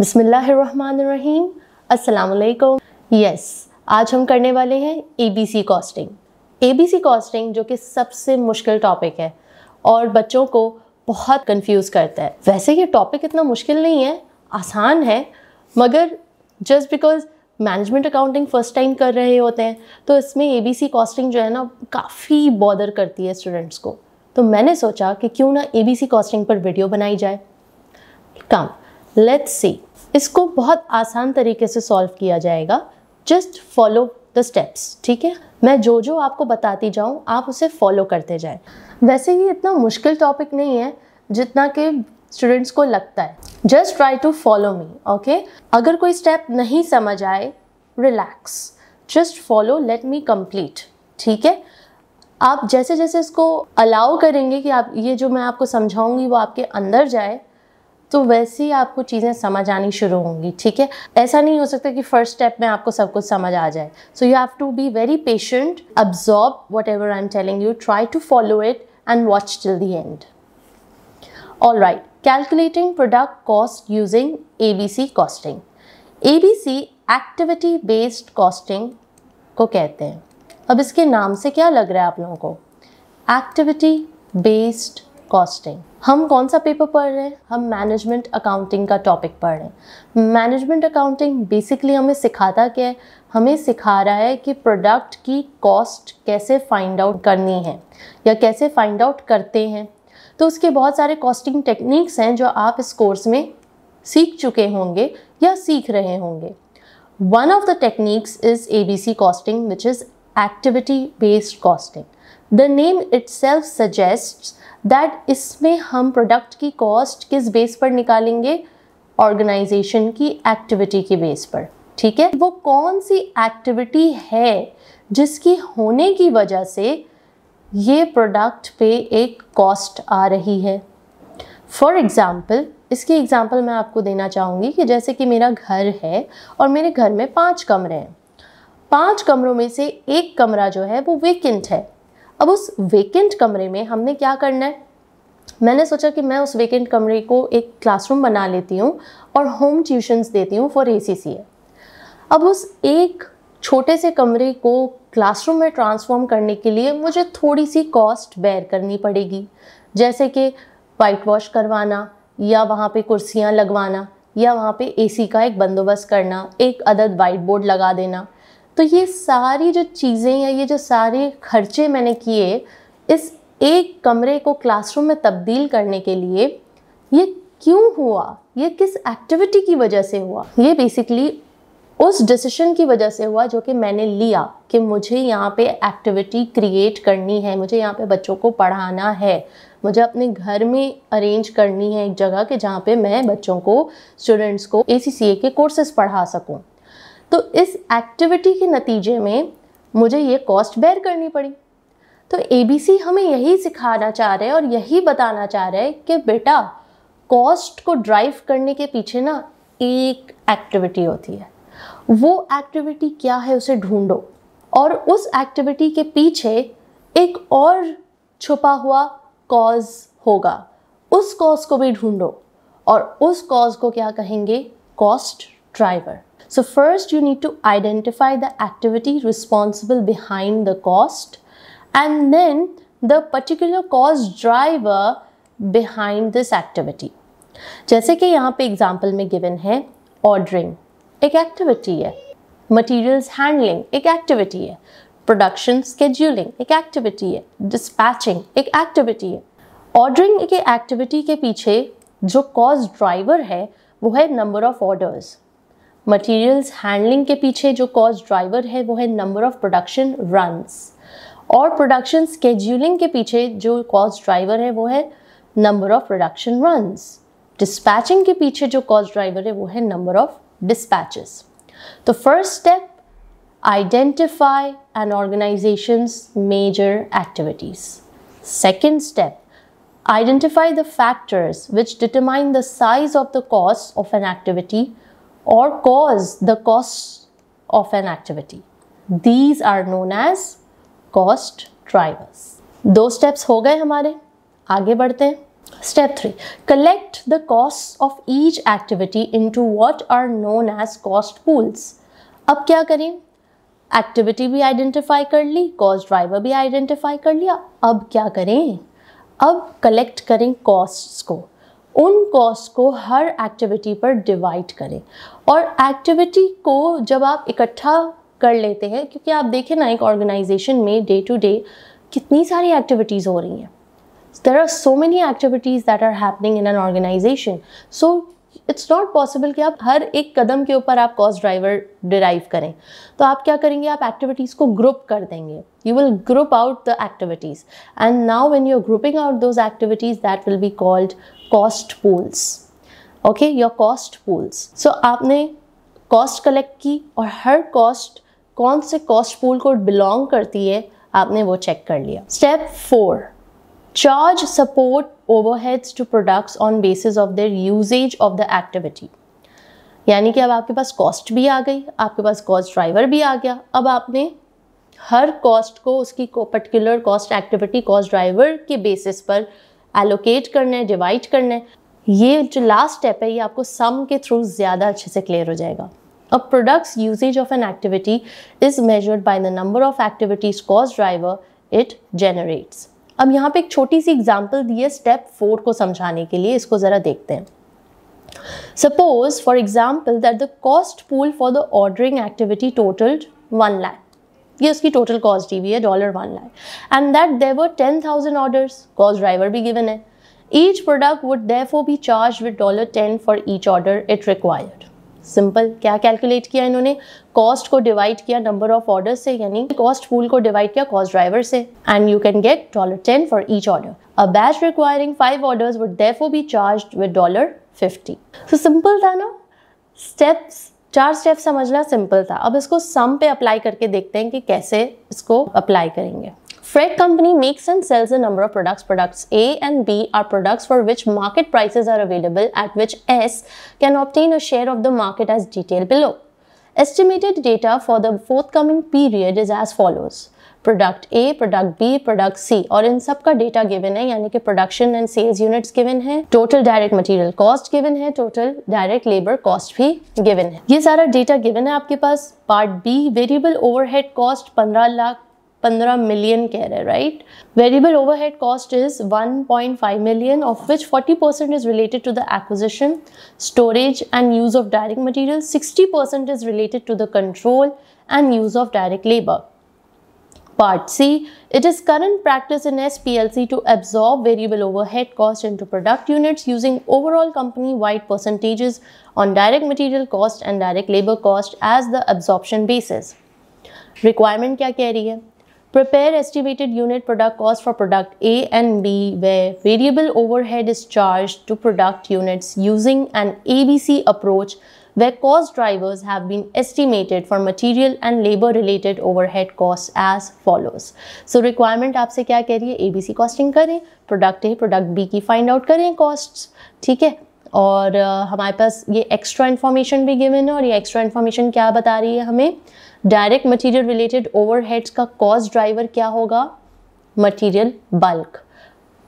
बिस्मिल्लाहिर्रहमानिर्रहीम, अस्सलाम वालेकुम। यस, आज हम करने वाले हैं एबीसी कॉस्टिंग। एबीसी कॉस्टिंग जो कि सबसे मुश्किल टॉपिक है और बच्चों को बहुत कंफ्यूज करता है। वैसे ये टॉपिक इतना मुश्किल नहीं है, आसान है, मगर just because management accounting first time कर रहे होते हैं तो इसमें एबीसी कॉस्टिंग जो है ना काफ़ी बॉदर करती है स्टूडेंट्स को। तो मैंने सोचा कि क्यों ना एबीसी कॉस्टिंग पर वीडियो बनाई जाए। कम लेट्स सी, इसको बहुत आसान तरीके से सॉल्व किया जाएगा। जस्ट फॉलो द स्टेप्स, ठीक है? मैं जो जो आपको बताती जाऊँ आप उसे फॉलो करते जाएं। वैसे ये इतना मुश्किल टॉपिक नहीं है जितना कि स्टूडेंट्स को लगता है। Just try to follow me, okay? अगर कोई स्टेप नहीं समझ आए, relax, just follow, let me complete, ठीक है? आप जैसे जैसे इसको अलाउ करेंगे कि आप ये जो मैं आपको समझाऊंगी वो आपके अंदर जाए, तो वैसे ही आपको चीज़ें समझ आनी शुरू होंगी, ठीक है? ऐसा नहीं हो सकता कि फर्स्ट स्टेप में आपको सब कुछ समझ आ जाए। So you have to be very patient, absorb whatever I am telling you, try to follow it and watch till the end. All right, calculating product cost using ABC costing. ABC activity based costing को कहते हैं। अब इसके नाम से क्या लग रहा है आप लोगों को? Activity based costing. हम कौन सा पेपर पढ़ रहे हैं? हम मैनेजमेंट अकाउंटिंग का टॉपिक पढ़ रहे हैं। मैनेजमेंट अकाउंटिंग बेसिकली हमें सिखाता क्या है? हमें सिखा रहा है कि प्रोडक्ट की कॉस्ट कैसे फाइंड आउट करनी है या कैसे फाइंड आउट करते हैं। तो उसके बहुत सारे कॉस्टिंग टेक्निक्स हैं जो आप इस कोर्स में सीख चुके होंगे या सीख रहे होंगे। One of the techniques is ABC costing, which is activity based costing. The name itself suggests that इसमें हम प्रोडक्ट की कॉस्ट किस बेस पर निकालेंगे? ऑर्गेनाइजेशन की एक्टिविटी के बेस पर, ठीक है? वो कौन सी एक्टिविटी है जिसकी होने की वजह से ये प्रोडक्ट पे एक कॉस्ट आ रही है। फॉर एग्जाम्पल, इसकी एग्जाम्पल मैं आपको देना चाहूँगी कि जैसे कि मेरा घर है और मेरे घर में 5 कमरे हैं। 5 कमरों में से एक कमरा जो है वो वेकेंट है। अब उस वेकेंट कमरे में हमने क्या करना है? मैंने सोचा कि मैं उस वेकेंट कमरे को एक क्लासरूम बना लेती हूँ और होम ट्यूशन्स देती हूँ फॉर ACCA। अब उस एक छोटे से कमरे को क्लासरूम में ट्रांसफॉर्म करने के लिए मुझे थोड़ी सी कॉस्ट बेयर करनी पड़ेगी, जैसे कि वाइट वॉश करवाना या वहाँ पे कुर्सियाँ लगवाना या वहाँ पे AC का एक बंदोबस्त करना, एक अदद वाइट बोर्ड लगा देना। तो ये सारी जो चीज़ें या ये जो सारे खर्चे मैंने किए इस एक कमरे को क्लासरूम में तब्दील करने के लिए, ये क्यों हुआ? ये किस एक्टिविटी की वजह से हुआ? ये बेसिकली उस डिसीजन की वजह से हुआ जो कि मैंने लिया कि मुझे यहाँ पे एक्टिविटी क्रिएट करनी है, मुझे यहाँ पे बच्चों को पढ़ाना है, मुझे अपने घर में अरेंज करनी है एक जगह कि जहाँ पे मैं बच्चों को, स्टूडेंट्स को ACCA के कोर्सेज पढ़ा सकूँ। तो इस एक्टिविटी के नतीजे में मुझे ये कॉस्ट बेयर करनी पड़ी। तो एबीसी हमें यही सिखाना चाह रहे हैं और यही बताना चाह रहे हैं कि बेटा, कॉस्ट को ड्राइव करने के पीछे ना एक एक्टिविटी होती है। वो एक्टिविटी क्या है उसे ढूंढो और उस एक्टिविटी के पीछे एक और छुपा हुआ कॉज होगा, उस कॉज को भी ढूंढो और उस कॉज को क्या कहेंगे? Cost driver. So first you need to identify the activity responsible behind the cost and then the particular cost driver behind this activity. जैसे कि यहाँ पे एग्जाम्पल में गिवन है, ऑर्डरिंग एक एक्टिविटी है, मटीरियल्स हैंडलिंग एक एक्टिविटी है, प्रोडक्शन स्केड्यूलिंग एक एक्टिविटी है, डिस्पैचिंग एक एक्टिविटी है। ऑर्डरिंग के एक्टिविटी के पीछे जो कॉस्ट ड्राइवर है वो है number of orders. Materials handling के पीछे जो कॉस्ट ड्राइवर है वो है नंबर ऑफ प्रोडक्शन रन्स, और प्रोडक्शन स्केड्यूलिंग के पीछे जो कॉस्ट ड्राइवर है वो है number of production runs. Dispatching के पीछे जो कॉस्ट ड्राइवर है वो है नंबर ऑफ डिस्पैचेस। तो first step, identify an organisations major activities. Second step, identify the factors which determine the size of the cost of an activity or cause the cost of an activity. These are known as cost drivers. 2 steps हो गए हमारे, आगे बढ़ते हैं। Step 3. Collect the costs of each activity into what are known as cost pools. अब क्या करें? Activity भी आइडेंटिफाई कर ली, कॉस्ट ड्राइवर भी आइडेंटिफाई कर लिया, अब क्या करें? अब कलेक्ट करें कॉस्ट्स को, उन कॉस्ट को हर एक्टिविटी पर डिवाइड करें। और एक्टिविटी को जब आप इकट्ठा कर लेते हैं, क्योंकि आप देखें ना एक ऑर्गेनाइजेशन में डे टू डे कितनी सारी एक्टिविटीज़ हो रही हैं, there are so many activities that are happening in an organization, so it's not possible कि आप हर एक कदम के ऊपर आप कॉस्ट ड्राइवर डिराइव करें। तो आप क्या करेंगे? आप एक्टिविटीज़ को ग्रुप कर देंगे, you will group out the activities, and now when you're grouping out those activities, that will be called cost pools. Okay, your cost pools. So आपने कॉस्ट कलेक्ट की और हर कॉस्ट कौन से कॉस्ट पूल को belong करती है आपने वो चेक कर लिया। Step 4. Charge support overheads to products on basis of their usage of the activity. यानी कि अब आपके पास कॉस्ट भी आ गई, आपके पास कॉस्ट ड्राइवर भी आ गया। अब आपने हर कॉस्ट को उसकी particular cost activity cost driver के बेसिस पर एलोकेट करना है, डिवाइड करना है। ये जो लास्ट स्टेप है ये आपको सम के थ्रू ज़्यादा अच्छे से क्लियर हो जाएगा। A product's usage of an activity is measured by the number of activities cost driver it generates. अब यहाँ पे एक छोटी सी एग्जाम्पल दी है स्टेप 4 को समझाने के लिए, इसको ज़रा देखते हैं। Suppose for example that the cost pool for the ordering activity totaled 1 lakh. ये उसकी टोटल कॉस्ट दी हुई है $1 lakh, and that there were 10,000 orders. Cost driver भी गिवन है। Each product would therefore be charged with $10 for each order it required. Simple, क्या calculate किया इन्होंने? Cost को डिवाइड किया नंबर ऑफ ऑर्डर से, यानी कॉस्ट पूल को डिवाइड किया कॉस्ट ड्राइवर से, and you can get $10 for each order. A batch requiring 5 orders would therefore B charged with $50। तो सिंपल था ना, स्टेप्स 4 स्टेप समझना सिंपल था। अब इसको सम पे अप्लाई करके देखते हैं कि कैसे इसको अप्लाई करेंगे। Freight company makes and sells a number of products. Products A and B are products for which market prices are available, at which S can obtain a share of the market as detailed below. Estimated data for the forthcoming period is as follows. Product A, Product B, Product C, और इन सब का data given है, यानी कि production and sales units given है, total direct material cost given है, total direct labour cost भी given है। ये सारा डेटा गिवन है आपके पास। Part B, variable overhead cost 15 million कह रहे हैं, right? Variable overhead cost is 1.5 million, of which 40% is related to the acquisition, storage and use of direct material, 60% is related to the control and use of direct labor. Part C, it is current practice in SPLC to absorb variable overhead cost into product units using overall company-wide percentages on direct material cost and direct labor cost as the absorption basis. Requirement क्या कह रही है? Prepare estimated unit product cost for product A and B where variable overhead is charged to product units using an ABC approach where cost drivers have been estimated for material and labor related overhead costs as follows. So requirement आपसे क्या कह रही है? ABC costing करें, product A, product B की find out करें costs, ठीक है? और हमारे पास ये एक्स्ट्रा इन्फॉर्मेशन भी गिवन है, और ये एक्स्ट्रा इन्फॉर्मेशन क्या बता रही है हमें? डायरेक्ट मटेरियल रिलेटेड ओवरहेड्स का कॉस्ट ड्राइवर क्या होगा? Material bulk.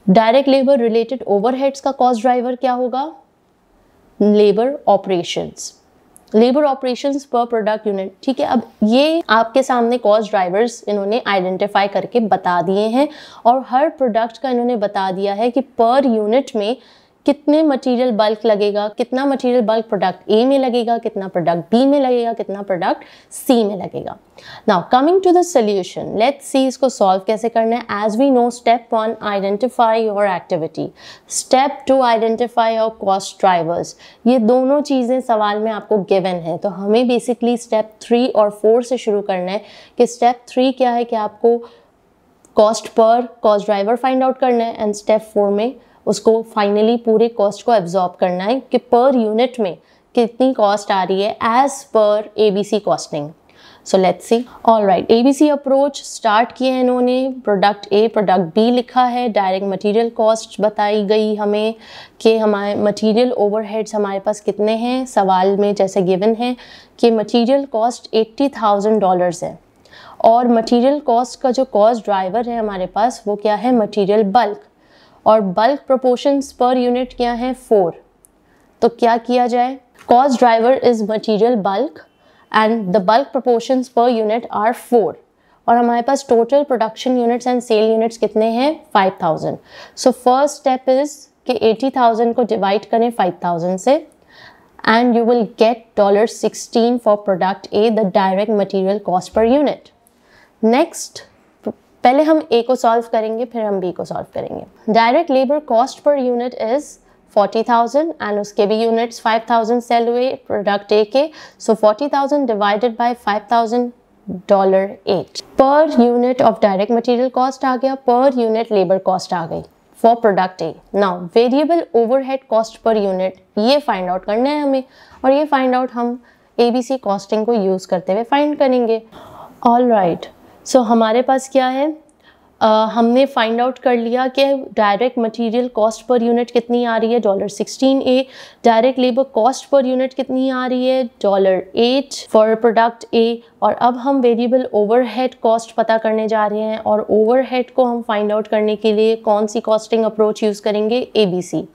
Direct labour related overheads का कॉस्ट ड्राइवर क्या होगा? Labour operations. लेबर ऑपरेशंस पर प्रोडक्ट यूनिट, ठीक है? अब ये आपके सामने कॉस्ट ड्राइवर्स इन्होंने आइडेंटिफाई करके बता दिए हैं, और हर प्रोडक्ट का इन्होंने बता दिया है कि पर यूनिट में कितने मटेरियल बल्क लगेगा, कितना मटेरियल बल्क प्रोडक्ट ए में लगेगा, कितना प्रोडक्ट बी में लगेगा, कितना प्रोडक्ट सी में लगेगा। Now coming to the solution, let's see इसको सॉल्व कैसे करना है। As we know, step 1 identify your activity, step 2 identify your cost drivers. ये दोनों चीज़ें सवाल में आपको गिवन है, तो हमें बेसिकली स्टेप 3 और 4 से शुरू करना है। कि स्टेप 3 क्या है कि आपको cost per cost driver find out करना है, एंड स्टेप 4 में उसको फाइनली पूरे कॉस्ट को एब्जॉर्ब करना है कि पर यूनिट में कितनी कॉस्ट आ रही है एज पर ABC costing. So let's see. Alright, ABC approach start किए हैं इन्होंने। प्रोडक्ट A, प्रोडक्ट B लिखा है। डायरेक्ट मटेरियल कॉस्ट बताई गई हमें कि हमारे मटेरियल ओवरहेड्स हमारे पास कितने हैं। सवाल में जैसे गिवन है कि मटेरियल कॉस्ट $80,000 है, और मटेरियल कॉस्ट का जो कॉस्ट ड्राइवर है हमारे पास वो क्या है? Material bulk. और बल्क प्रोपोर्शंस पर यूनिट क्या है 4। तो क्या किया जाए, cost driver is material bulk and the bulk proportions per unit are 4 और हमारे पास total production units and sale units कितने हैं 5000। सो फर्स्ट स्टेप इज कि 80,000 को डिवाइड करें 5000 से and you will get $16 for product A, the direct material cost per unit. Next पहले हम ए को सॉल्व करेंगे फिर हम बी को सॉल्व करेंगे। Direct labour cost per unit is 40,000 and उसके भी यूनिट्स 5,000 सेल हुए प्रोडक्ट ए के। So 40,000 divided by 5,000 $8 per unit of direct material cost आ गया, पर यूनिट लेबर कॉस्ट आ गई for product A. Now variable overhead cost per unit ये find out करना है हमें और ये फाइंड आउट हम एबीसी कॉस्टिंग को यूज़ करते हुए फाइंड करेंगे। ऑल राइट, सो हमारे पास क्या है, हमने फाइंड आउट कर लिया कि direct material cost per unit कितनी आ रही है $16 direct labour cost per unit कितनी आ रही है $8 फॉर प्रोडक्ट ए। और अब हम वेरिएबल ओवरहेड कॉस्ट पता करने जा रहे हैं और ओवरहेड को हम फाइंड आउट करने के लिए कौन सी कॉस्टिंग अप्रोच यूज़ करेंगे, एबीसी।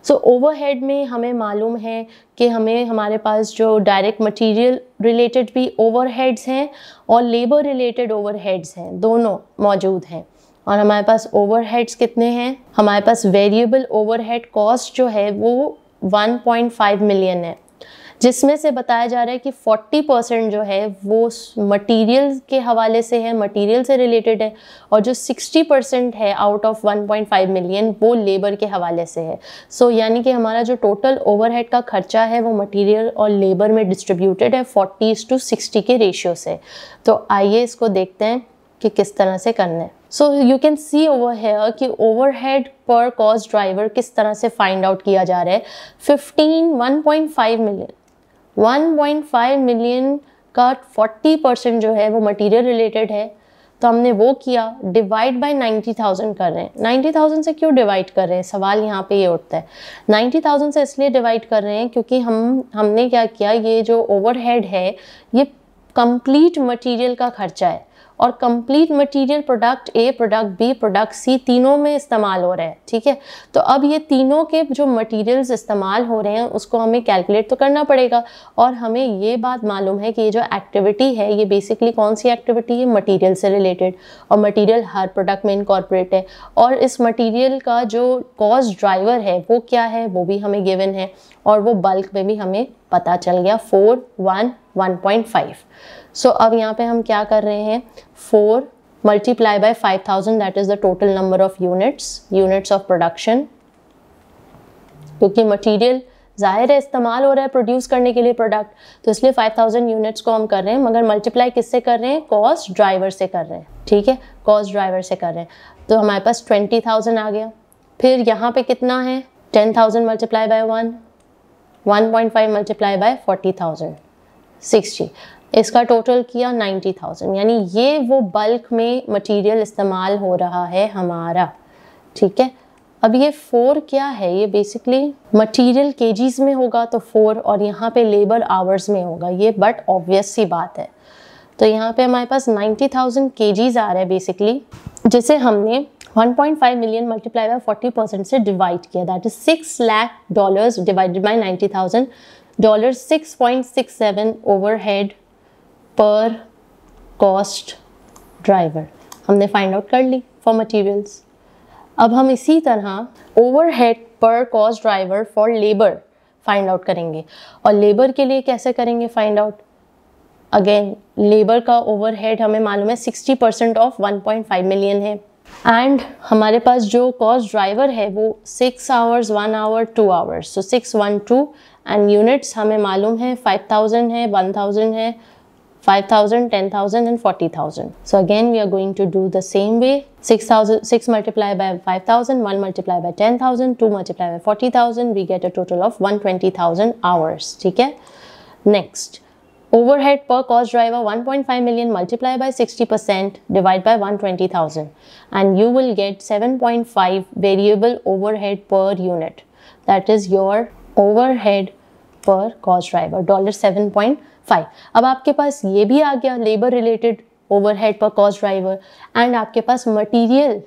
सो ओवरहेड में हमें मालूम है कि हमारे पास जो डायरेक्ट मटेरियल रिलेटेड भी ओवरहेड्स हैं और लेबर रिलेटेड ओवरहेड्स हैं, दोनों मौजूद हैं। और हमारे पास ओवरहेड्स कितने हैं, हमारे पास वेरिएबल ओवरहेड कॉस्ट जो है वो 1.5 मिलियन है, जिसमें से बताया जा रहा है कि 40% जो है वो मटेरियल के हवाले से है, मटेरियल से रिलेटेड है, और जो 60% है आउट ऑफ 1.5 मिलियन वो लेबर के हवाले से है। सो यानी कि हमारा जो टोटल ओवरहेड का खर्चा है वो मटेरियल और लेबर में डिस्ट्रीब्यूटेड है 40:60 के रेशियो से। तो आइए इसको देखते हैं कि किस तरह से करना है। So you can see over here कि ओवरहेड पर कॉस्ट ड्राइवर किस तरह से फाइंड आउट किया जा रहा है। 1.5 मिलियन का 40% जो है वो मटेरियल रिलेटेड है, तो हमने वो किया, डिवाइड बाय 90,000 कर रहे हैं। 90,000 से क्यों डिवाइड कर रहे हैं, सवाल यहाँ पे ये उठता है। 90,000 से इसलिए डिवाइड कर रहे हैं क्योंकि हमने क्या किया, ये जो ओवरहेड है ये कंप्लीट मटेरियल का खर्चा है और complete material product A, product B, product C तीनों में इस्तेमाल हो रहा है, ठीक है। तो अब ये तीनों के जो मटेरियल्स इस्तेमाल हो रहे हैं उसको हमें कैलकुलेट तो करना पड़ेगा और हमें ये बात मालूम है कि ये जो एक्टिविटी है ये बेसिकली कौन सी एक्टिविटी है, मटेरियल से रिलेटेड, और मटेरियल हर प्रोडक्ट में इनकॉर्पोरेट है। और इस मटेरियल का जो कॉस्ट ड्राइवर है वो क्या है वो भी हमें गिवन है और वो बल्क में भी हमें पता चल गया 1.5। सो अब यहाँ पे हम क्या कर रहे हैं, 4 multiply by 5,000 that is the total number of units of production, क्योंकि मटेरियल जाहिर है इस्तेमाल हो रहा है प्रोड्यूस करने के लिए प्रोडक्ट, तो इसलिए 5,000 यूनिट्स को हम कर रहे हैं, मगर मल्टीप्लाई किससे कर रहे हैं, कॉस्ट ड्राइवर से कर रहे हैं, ठीक है, कॉस्ट ड्राइवर से कर रहे हैं। तो हमारे पास 20,000 आ गया। फिर यहाँ पे कितना है, 10,000 मल्टीप्लाई बाय 1.5 मल्टीप्लाई बाय 40,000 60, इसका टोटल किया 90,000, यानी ये वो बल्क में मटेरियल इस्तेमाल हो रहा है हमारा, ठीक है। अब ये 4 क्या है, ये बेसिकली मटेरियल केजीज में होगा तो 4, और यहाँ पे लेबर आवर्स में होगा, ये बट ऑब्वियस सी बात है। तो यहाँ पे हमारे पास 90,000 केजीज आ रहा है बेसिकली, जिसे हमने 1.5 मिलियन मल्टीप्लाई बाय 40% से डिवाइड किया, that is $6 lakh divided by 90,000, $6.67 overhead per cost driver हमने फाइंड आउट कर ली फॉर मटेरियल्स। अब हम इसी तरह overhead per cost driver for labour find out करेंगे, और लेबर के लिए कैसे करेंगे फाइंड आउट, अगेन लेबर का ओवरहेड हमें मालूम है 60% ऑफ 1.5 मिलियन है, एंड हमारे पास जो कॉस्ट ड्राइवर है वो 6 hours, 1 hour, 2 hours, so 6, 1, 2, and units हमें मालूम है 5,000 है, 1,000 है, 5,000, 10,000 and 40,000. So again we are going to do the same way. 6 multiplied by 5,000, 1 multiplied by 10,000, 2 multiplied by 40,000, we get a total of 120,000 hours. ठीक है? Next, overhead per cost driver 1.5 million multiplied by 60% divide by 120,000, and you will get 7.5 variable overhead per unit. That is your overhead per cost driver, $7.5. अब आपके पास ये भी आ गया labour related overhead per cost driver, and आपके पास material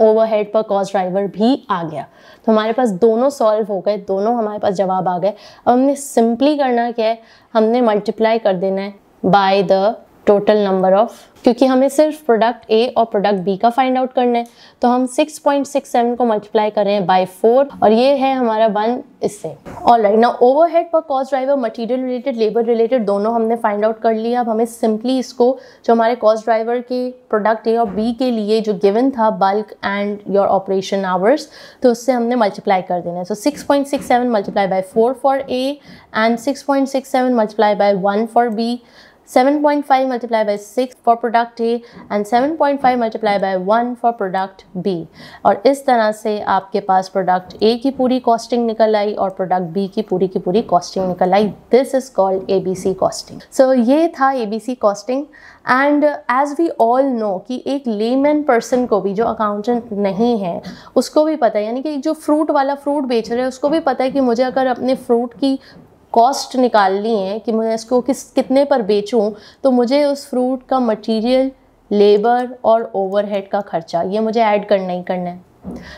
overhead per cost driver भी आ गया। तो हमारे पास दोनों सॉल्व हो गए, दोनों हमारे पास जवाब आ गए। अब हमने सिंपली करना क्या है, हमने मल्टीप्लाई कर देना है by the total number of, क्योंकि हमें सिर्फ प्रोडक्ट ए और प्रोडक्ट बी का फाइंड आउट करना है। तो हम 6.67 को मल्टीप्लाई कर रहे हैं बाय 4 और ये है हमारा 1 इससे। Alright, now overhead per cost driver, material related, labour related दोनों हमने फाइंड आउट कर लिया। अब हमें सिंपली इसको जो हमारे कॉस्ट ड्राइवर के प्रोडक्ट ए और बी के लिए जो गिवन था bulk and your operation hours, तो उससे हमने मल्टीप्लाई कर देना है। So 6.67 multiply by 4 for A and 6.67 multiply by 1 for B, 7.5 multiplied by 6 for product A and 7.5 multiplied by 1 for product B। और इस तरह से आपके पास प्रोडक्ट A की पूरी कॉस्टिंग निकल आई और प्रोडक्ट B की पूरी कॉस्टिंग निकल आई। This is called ABC costing. So ये था ABC costing. And as we all know कि एक लेमैन पर्सन को भी, जो अकाउंटेंट नहीं है, उसको भी पता है, यानी कि जो फ्रूट वाला फ्रूट बेच रहा है उसको भी पता है कि मुझे अगर अपने फ्रूट की कॉस्ट निकालनी है कि मैं इसको कितने पर बेचूं, तो मुझे उस फ्रूट का मटेरियल, लेबर और ओवरहेड का खर्चा ये मुझे ऐड करना ही करना है।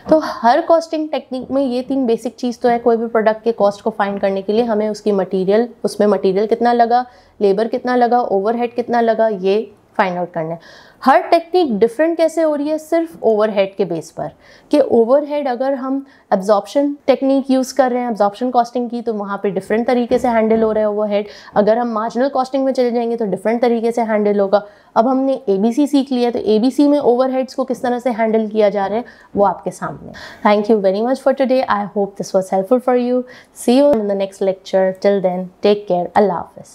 तो हर कॉस्टिंग टेक्निक में ये 3 बेसिक चीज़ तो है। कोई भी प्रोडक्ट के कॉस्ट को फाइंड करने के लिए हमें उसकी मटेरियल, उसमें मटेरियल कितना लगा, लेबर कितना लगा, ओवरहेड कितना लगा, ये फाइंड आउट करना है। हर टेक्निक डिफरेंट कैसे हो रही है, सिर्फ ओवरहेड के बेस पर, कि ओवरहेड अगर हम एब्जॉर्प्शन टेक्निक यूज़ कर रहे हैं, एब्जॉर्प्शन कॉस्टिंग की, तो वहाँ पे डिफरेंट तरीके से हैंडल हो रहा है ओवरहेड। अगर हम मार्जिनल कॉस्टिंग में चले जाएंगे तो डिफरेंट तरीके से हैंडल होगा। अब हमने ABC सीख लिया, तो ABC में ओवरहेड्स को किस तरह से हैंडल किया जा रहा है वो आपके सामने। Thank you very much for today. I hope this was helpful for you. See you in the next lecture. Till then take care. अल्लाह हाफिज़।